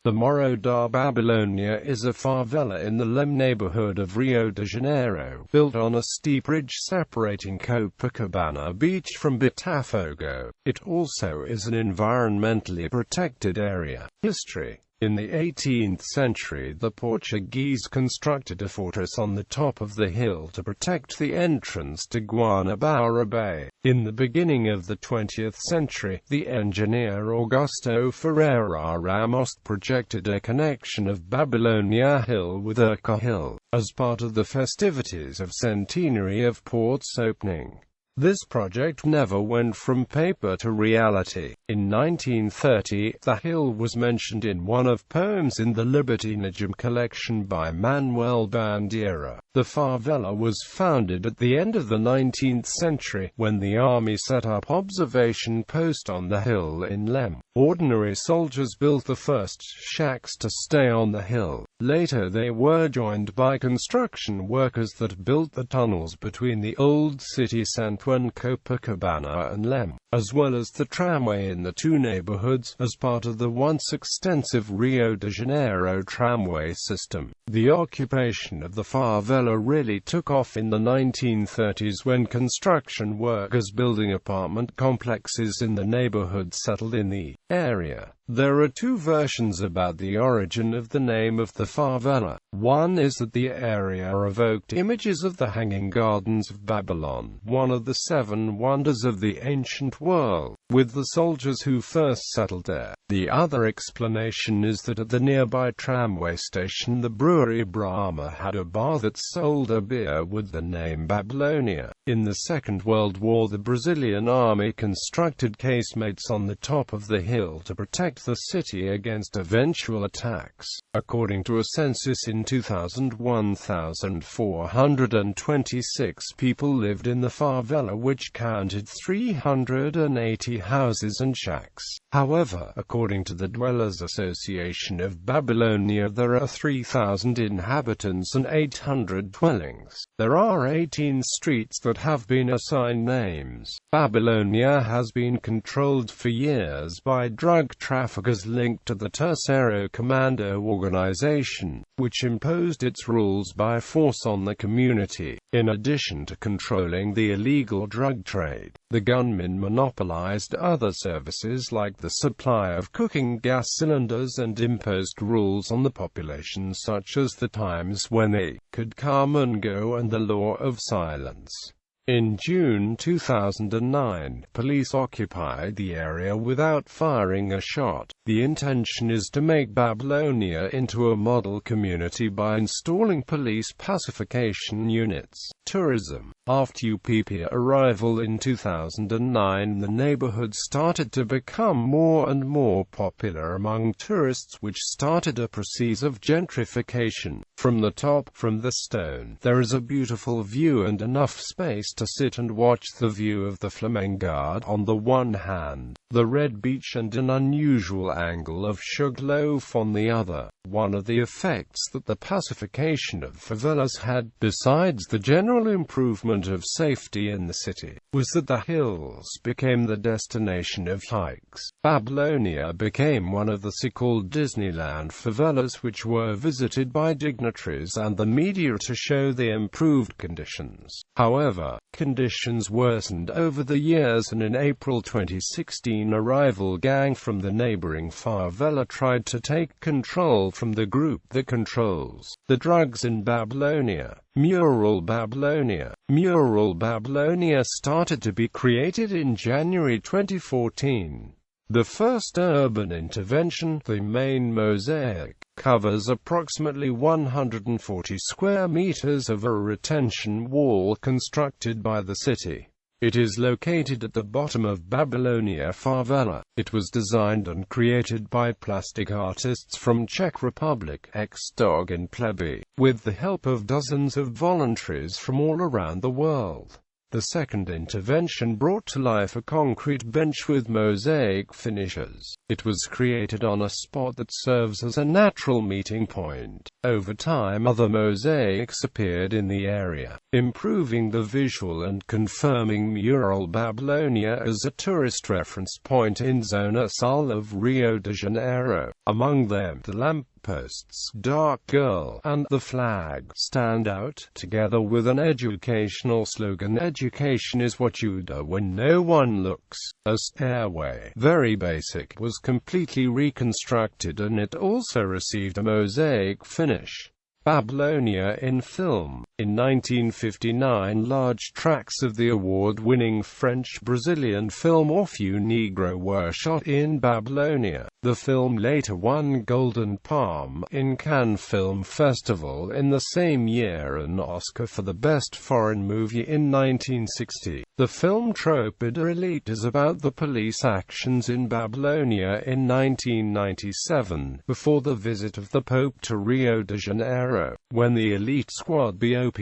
The Morro da Babilônia is a favela in the Leme neighbourhood of Rio de Janeiro, built on a steep ridge separating Copacabana beach from Botafogo. It also is an environmentally protected area. History. In the 18th century, the Portuguese constructed a fortress on the top of the hill to protect the entrance to Guanabara Bay. In the beginning of the 20th century, the engineer Augusto Ferreira Ramos projected a connection of Babilônia Hill with Urca Hill, as part of the festivities of centenary of Port's opening. This project never went from paper to reality. In 1930, the hill was mentioned in one of poems in the Libertinagem collection by Manuel Bandeira. The favela was founded at the end of the 19th century, when the army set up observation post on the hill in Leme. Ordinary soldiers built the first shacks to stay on the hill. Later they were joined by construction workers that built the tunnels between the old city centre and Copacabana and Leme, as well as the tramway in the two neighborhoods, as part of the once extensive Rio de Janeiro tramway system. The occupation of the favela really took off in the 1930s when construction workers building apartment complexes in the neighborhood settled in the area. There are two versions about the origin of the name of the favela. One is that the area evoked images of the Hanging Gardens of Babylon, one of the seven wonders of the ancient world, with the soldiers who first settled there. The other explanation is that at the nearby tramway station the brewery Brahma had a bar that sold a beer with the name Babylonia. In the Second World War, the Brazilian army constructed casemates on the top of the hill to protect the city against eventual attacks. According to a census in 2000, 1,426 people lived in the favela, which counted 380 houses and shacks. However, according to the Dwellers Association of Babylonia, there are 3,000 inhabitants and 800 dwellings. There are 18 streets that have been assigned names. Babylonia has been controlled for years by drug traffickers linked to the Terceiro Commando organization, which imposed its rules by force on the community. In addition to controlling the illegal drug trade, the gunmen monopolized other services like the supply of cooking gas cylinders and imposed rules on the population such as the times when they could come and go and the law of silence. In June 2009, police occupied the area without firing a shot. The intention is to make Babylonia into a model community by installing police pacification units. Tourism. After UPP arrival in 2009, the neighborhood started to become more and more popular among tourists, which started a process of gentrification. From the top, from the stone, there is a beautiful view and enough space to sit and watch the view of the Flamengard on the one hand, the red beach and an unusual angle of Sugarloaf on the other. One of the effects that the pacification of favelas had, besides the general improvement of safety in the city, was that the hills became the destination of hikes. Babylonia became one of the so-called Disneyland favelas, which were visited by dignitaries and the media to show the improved conditions. However, conditions worsened over the years, and in April 2016 a rival gang from the neighboring favela tried to take control from the group that controls the drugs in Babylonia. Mural Babylonia. Mural Babylonia started to be created in January 2014. The first urban intervention, the main mosaic, covers approximately 140 square meters of a retention wall constructed by the city. It is located at the bottom of Babylonia favela. It was designed and created by plastic artists from Czech Republic, Xdog and Pleby, with the help of dozens of voluntaries from all around the world. The second intervention brought to life a concrete bench with mosaic finishes. It was created on a spot that serves as a natural meeting point. Over time, other mosaics appeared in the area, improving the visual and confirming Mural Babilônia as a tourist reference point in Zona Sul of Rio de Janeiro. Among them, the lampposts, Dark Girl, and the flag stand out, together with an educational slogan, "Education is what you do when no one looks." A stairway, very basic, was completely reconstructed, and it also received a mosaic finish. Babilônia in film. In 1959, large tracts of the award-winning French-Brazilian film Orfeu Negro were shot in Babilônia. The film later won Golden Palm in Cannes Film Festival in the same year, and an Oscar for the Best Foreign Movie in 1960. The film Tropa de Elite is about the police actions in Babilônia in 1997, before the visit of the Pope to Rio de Janeiro, when the elite squad BOPE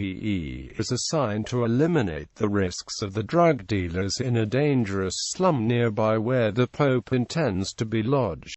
is assigned to eliminate the risks of the drug dealers in a dangerous slum nearby where the Pope intends to be lodged.